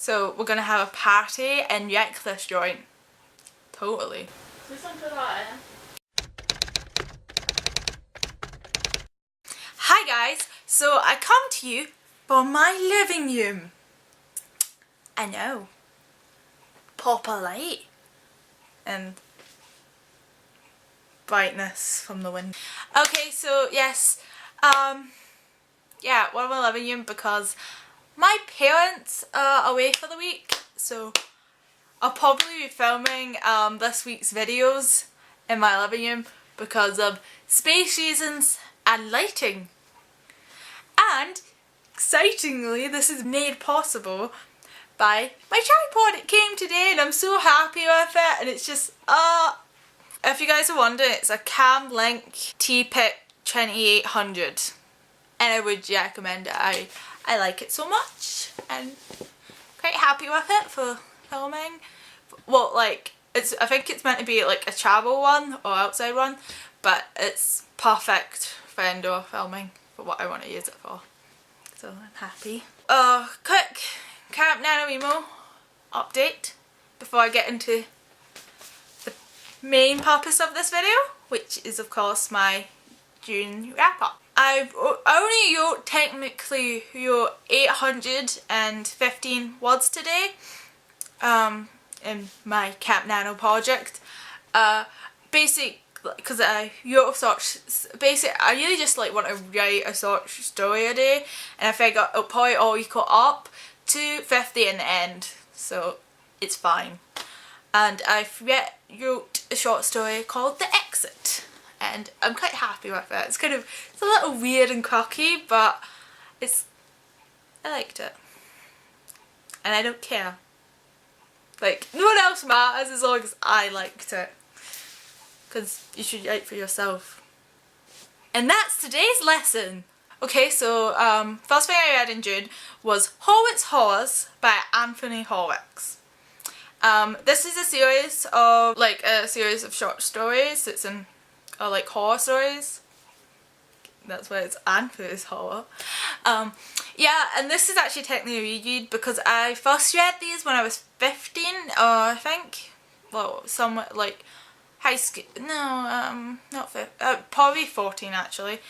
So we're gonna have a party and wreck this joint. Totally. Listen to that, eh? Hi guys, so I come to you for my living room. I know. Proper light and brightness from the window. Okay, so yes, yeah, we're in my living room because my parents are away for the week, so I'll probably be filming this week's videos in my living room because of space reasons and lighting. And excitingly, this is made possible by my tripod. It came today and I'm so happy with it, and it's just if you guys are wondering, it's a Cam Link T-Pick 2800 and I would recommend it. I like it so much and quite happy with it for filming. Well, like, I think it's meant to be like a travel one or outside one, but it's perfect for indoor filming for what I want to use it for. So I'm happy. Quick Camp NaNoWriMo update before I get into the main purpose of this video, which is of course my June wrap up. I've only technically wrote 815 words today in my Camp Nano project. Basic, because I wrote basic, I really just like want to write a short story a day, and I figure it'll probably all equal up to 50 in the end, so it's fine. And I've wrote a short story called The Exit, and I'm quite happy with it. It's a little weird and quirky, but I liked it. And I don't care. Like, no one else matters as long as I liked it. Because you should write for yourself. And that's today's lesson. Okay, so first thing I read in June was Horwitz Horrors by Anthony Horwitz. This is a series of short stories. It's in like horror stories. That's why it's Anthony's horror. Yeah, and this is actually technically a reread because I first read these when I was 15, I think. Well, somewhere like high school. No, not 15. Probably 14 actually.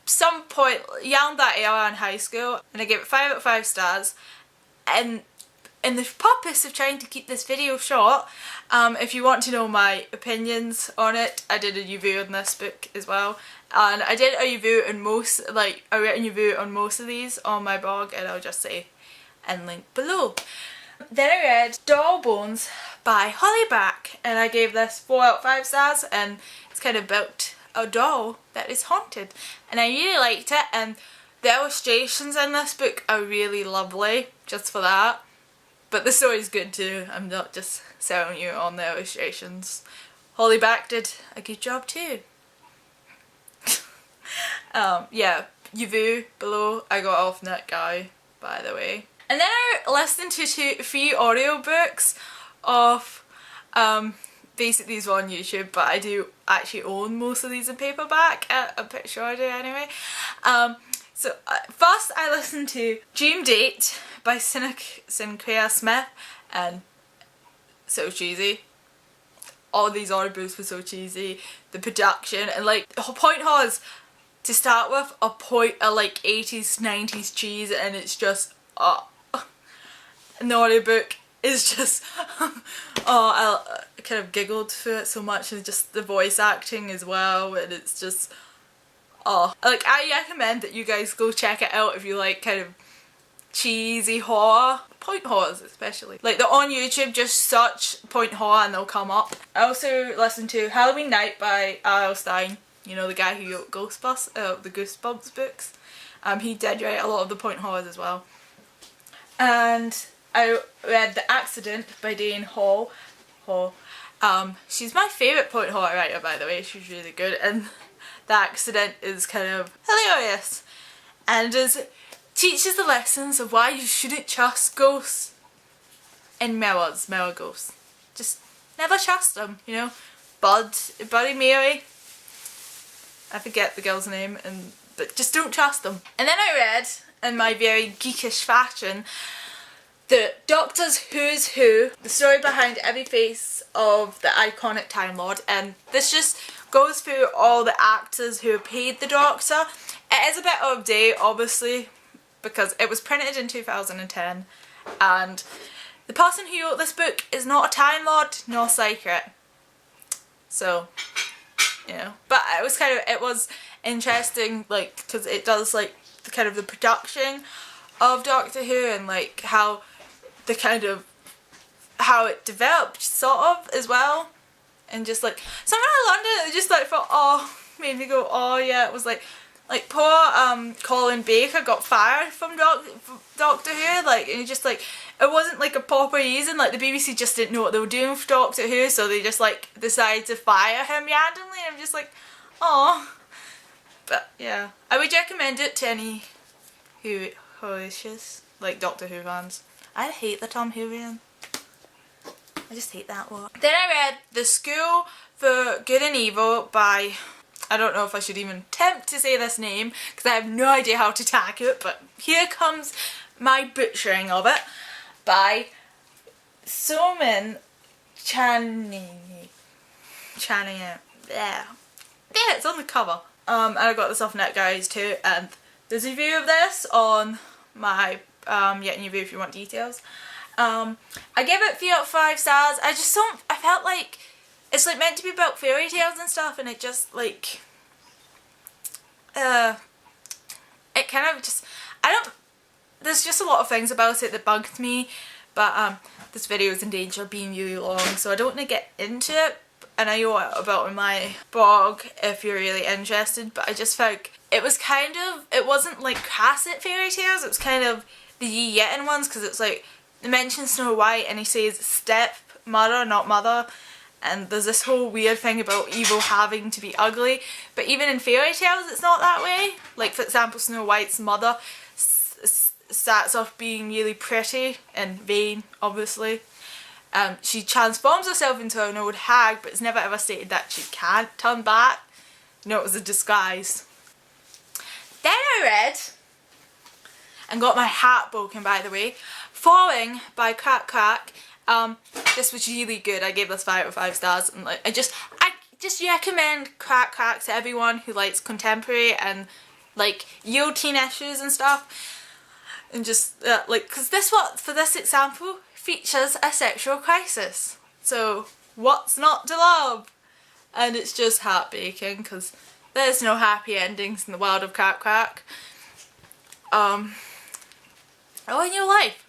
Some point around that era in high school, and I gave it 5 out of 5 stars. And in the purpose of trying to keep this video short, if you want to know my opinions on it, I did a review on this book as well, and I did a review on a written review on most of these on my blog, and I'll just say and link below. Then I read Doll Bones by Holly Back, and I gave this 4 out of 5 stars, and it's kind of about a doll that is haunted, and I really liked it, and the illustrations in this book are really lovely, just for that. But the story's good too. I'm not just selling you on the illustrations. Holly Back did a good job too. Yeah, review below. I got off Net Guy, by the way. And then I listened to 3 audiobooks of basically these were on YouTube, but I do actually own most of these in paperback. I'm pretty sure I do anyway. So first I listened to Dream Date by Siniclair Smith, and so cheesy. All these audiobooks were so cheesy. The production and like the whole point was to start with a like 80s 90s cheese, and it's just and the audiobook is just I kind of giggled through it so much, and just the voice acting as well, and it's just like I recommend that you guys go check it out if you like kind of cheesy horror, point horrors especially. Like they're on YouTube, just search point horror and they'll come up. I also listened to Halloween Night by Stine, you know, the guy who wrote the Goosebumps books. He did write a lot of the point horrors as well. And I read The Accident by Diane. She's my favourite point horror writer, by the way. She's really good, and The Accident is kind of hilarious and teaches the lessons of why you shouldn't trust ghosts and mirror ghosts. Just never trust them, you know. Buddy Mary, I forget the girl's name, but just don't trust them. And then I read, in my very geekish fashion, the Doctor's Who's Who, the story behind every face of the iconic Time Lord, and this just goes through all the actors who played the Doctor. It is a bit out of date, obviously, because it was printed in 2010, and the person who wrote this book is not a Time Lord nor Secret. So, you know, but it was interesting, like, because it does, like, the kind of the production of Doctor Who and, like, how it developed, sort of, as well. And just, like, somewhere in London, I just, like, thought, oh, made me go, oh, yeah, it was, like poor, Colin Baker got fired from Doctor Who, like, and just, like, it wasn't, like, a proper reason, like, the BBC just didn't know what they were doing for Doctor Who, so they just, like, decided to fire him randomly, and I'm just like, oh. But, yeah, I would recommend it to any who wishes, like, Doctor Who fans. I hate the Tom Whovian. I just hate that word. Then I read The School for Good and Evil by, I don't know if I should even attempt to say this name because I have no idea how to tag it, but here comes my butchering of it, by Somin Channing. Yeah, it's on the cover. And I got this off NetGuys too, and there's a review of this on my Yet New Review if you want details. I gave it 3 out of 5 stars. I felt like it's like meant to be about fairy tales and stuff, and it just like it kind of just, there's just a lot of things about it that bugged me, but this video is in danger of being really long, so I don't want to get into it, and I know about it in my blog if you're really interested, but I just felt like it was kind of, it wasn't like classic fairy tales, it was kind of the Ye Yetin ones, because it's like, they mention Snow White and he says step-mother, not mother, and there's this whole weird thing about evil having to be ugly, but even in fairy tales it's not that way. Like, for example, Snow White's mother starts off being really pretty and vain, obviously. She transforms herself into an old hag, but it's never ever stated that she can't turn back. No, it was a disguise. Then I read, and got my heart broken by the way, Falling by Crack Crack. This was really good. I gave this 5 out of 5 stars, and like I just recommend Crack Crack to everyone who likes contemporary and like Euro teen issues and stuff, and just like, because for this example features a sexual crisis, so what's not to love? And it's just heartbreaking because there's no happy endings in the world of Crack Crack, or in your life.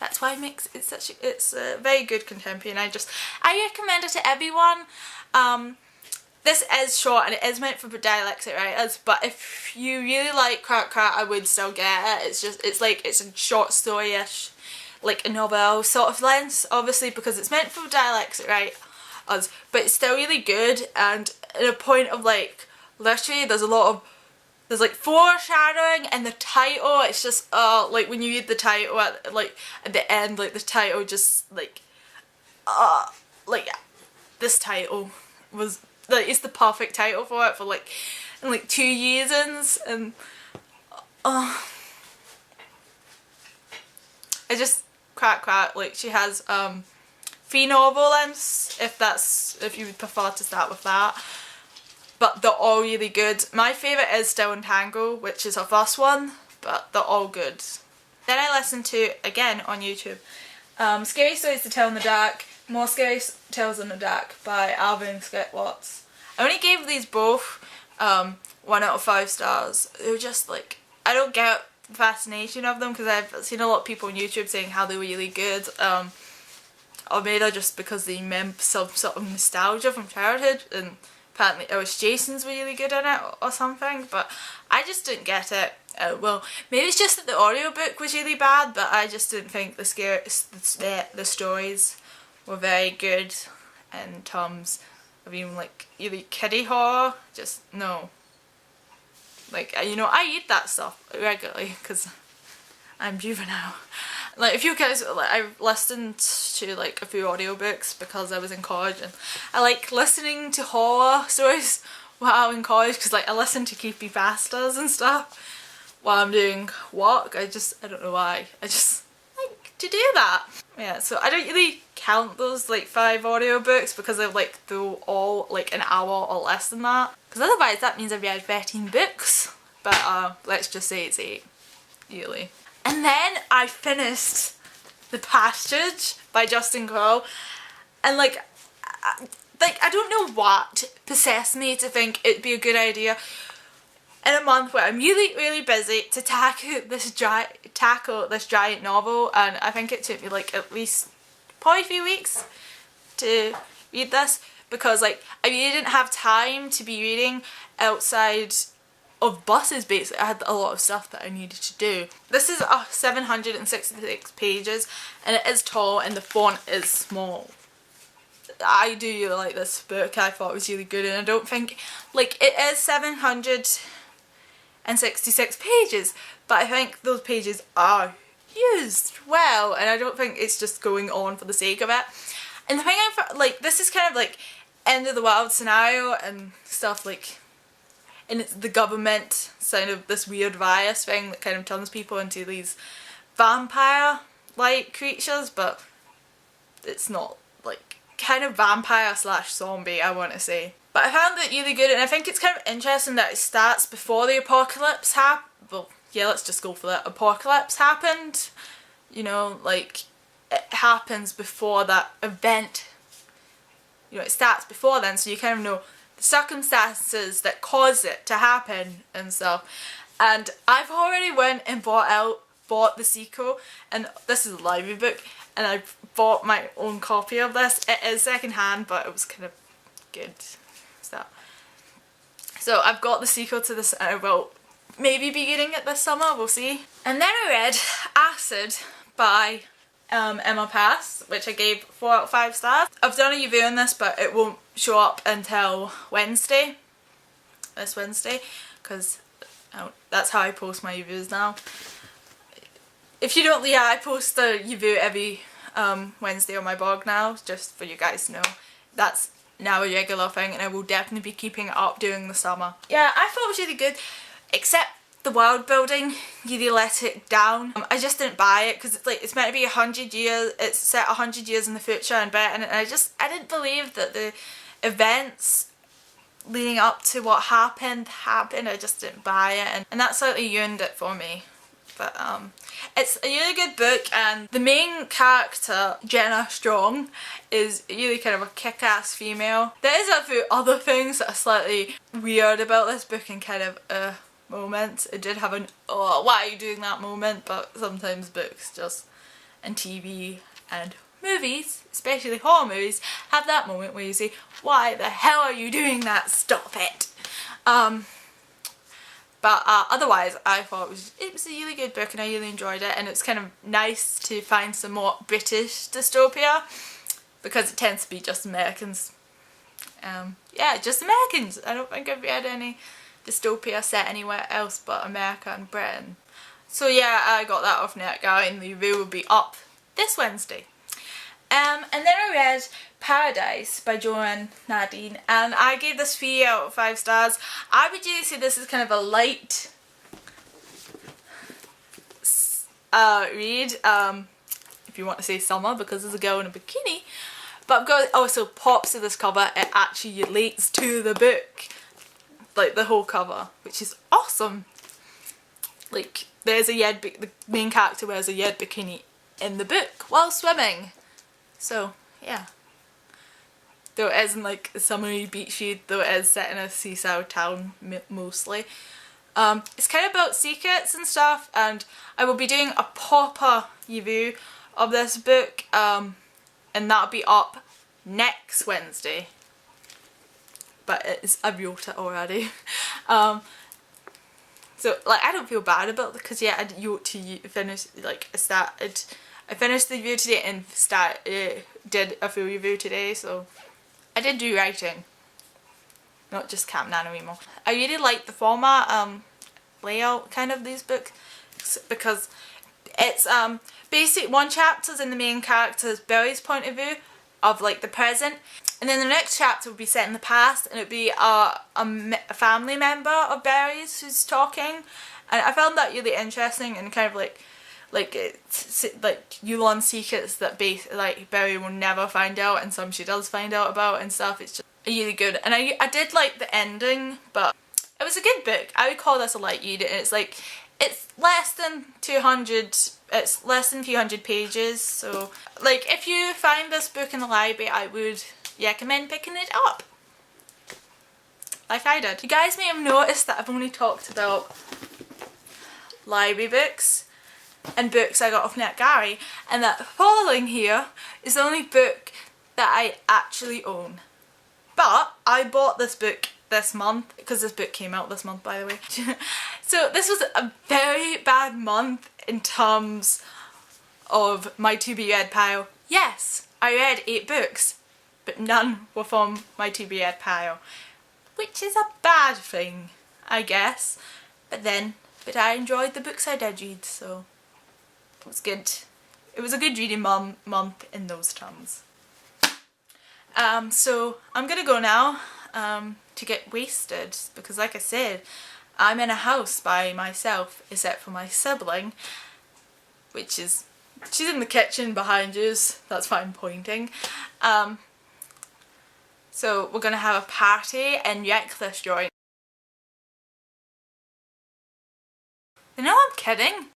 That's why it makes it it's a very good contemporary, and I recommend it to everyone. This is short and it is meant for dyslexic writers, but if you really like Crack Crack, I would still get it. It's a short story-ish, like a novel sort of length, obviously because it's meant for dyslexic writers, but it's still really good, and at a point of like, literally there's like foreshadowing in the title. It's just like when you read the title at the end, like the title just like this title was like, it's the perfect title for it, for like, in like 2 reasons, and I just Crack Crack, like, she has 3 novel lengths if you would prefer to start with that. But they're all really good. My favourite is Still Entangled, which is her first one, but they're all good. Then I listened to, again on YouTube, Scary Stories to Tell in the Dark, More Scary Tales in the Dark by Alvin and Schwartz. I only gave these both 1 out of 5 stars. They were just like, I don't get the fascination of them because I've seen a lot of people on YouTube saying how they were really good. Or maybe just because they remember some sort of nostalgia from childhood, and apparently Ellis Jason's really good in it or something, but I just didn't get it. Well, maybe it's just that the audiobook was really bad, but I just didn't think the stories were very good in terms of even like really kiddie horror. Just no. Like, you know, I eat that stuff regularly because I'm juvenile. Like, if you guys, like, I listened to like a few audiobooks because I was in college, and I like listening to horror stories while I'm in college because like I listen to creepypastas and stuff while I'm doing work. I don't know why. I just like to do that. Yeah, so I don't really count those like 5 audiobooks because they're like they're all like an hour or less than that. Because otherwise that means I've read 13 books. But let's just say it's 8 yearly. And then I finished The Passage by Justin Crow, and like I don't know what possessed me to think it'd be a good idea in a month where I'm really busy to tackle this giant novel, and I think it took me like at least probably a few weeks to read this, because like I really didn't have time to be reading outside of buses. Basically I had a lot of stuff that I needed to do. This is 766 pages and it is tall and the font is small. I do really like this book. I thought it was really good, and I don't think, like, it is 766 pages, but I think those pages are used well, and I don't think it's just going on for the sake of it. And the thing like, this is kind of like end of the world scenario and stuff, like, and it's the government kind of this weird virus thing that kind of turns people into these vampire-like creatures, but it's not like kind of vampire slash zombie, I want to say. But I found it really good, and I think it's kind of interesting that it starts before the apocalypse well, yeah, let's just go for that. Apocalypse happened, you know, like it happens before that event, you know, it starts before then, so you kind of know the circumstances that cause it to happen and stuff. And I've already went and bought the sequel, and this is a library book, and I bought my own copy of this. It is second hand, but it was kind of good stuff. So I've got the sequel to this, and I will maybe be getting it this summer, we'll see. And then I read Acid by Emma Pass, which I gave 4 out of 5 stars. I've done a review on this, but it won't show up until Wednesday, this Wednesday, because that's how I post my reviews now. If you don't, yeah, I post the review every Wednesday on my blog now, just for you guys to know. That's now a regular thing, and I will definitely be keeping it up during the summer. Yeah, I thought it was really good, except the world building really let it down. I just didn't buy it because it's like, it's meant to be 100 years, it's set 100 years in the future and better, and I didn't believe that the events leading up to what happened. I just didn't buy it, and that slightly ruined it for me. But it's a really good book, and the main character, Jenna Strong, is really kind of a kick-ass female. There is a few other things that are slightly weird about this book and kind of a moment. It did have an "oh, why are you doing that" moment, but sometimes books just, and TV and movies, especially horror movies, have that moment where you say, why the hell are you doing that, stop it. But otherwise, I thought it was a really good book, and I really enjoyed it, and it's kind of nice to find some more British dystopia, because it tends to be just Americans. Yeah, just Americans. I don't think I've read any dystopia set anywhere else but America and Britain. So yeah, I got that off NetGuy, and the review will be up this Wednesday. And then I read Paradise by Joanna Nadin, and I gave this 3 out of 5 stars. I would usually say this is kind of a light read, if you want to say summer, because there's a girl in a bikini. But I've got also props to this cover. It actually relates to the book, like the whole cover, which is awesome. Like, there's the main character wears a red bikini in the book while swimming. So yeah, though it isn't like a summery beach read, though it is set in a seaside town mostly. It's kind of about secrets and stuff, and I will be doing a proper review of this book, and that'll be up next Wednesday. But I wrote it already. So like, I don't feel bad about it, because yeah, I wrote to finish, like I finished the review today and did a full review today, so I did do writing, not just Camp Nano emo. I really like the format, layout kind of these books, because it's basic one chapter's in the main character's Billy's point of view of like the present, and then the next chapter will be set in the past, and it would be a family member of Barry's who's talking, and I found that really interesting and kind of like like it's like Yulon secrets that like Barry will never find out, and some she does find out about and stuff. It's just really good, and I did like the ending, but it was a good book. I would call this a light read, and it's like it's less than 200. It's less than 300 pages, so like if you find this book in the library, I would recommend picking it up. Like I did. You guys may have noticed that I've only talked about library books and books I got off NetGalley, and that following here is the only book that I actually own. But I bought this book this month, because this book came out this month, by the way. So this was a very bad month in terms of my to be read pile. Yes, I read 8 books, but none were from my to be read pile, which is a bad thing, I guess. But I enjoyed the books I did read, so it was good. It was a good reading month in those terms. So I'm gonna go now to get wasted, because like I said, I'm in a house by myself except for my sibling, which is, she's in the kitchen behind us, that's why I'm pointing. So we're gonna have a party in Reckless joint. You know, I'm kidding.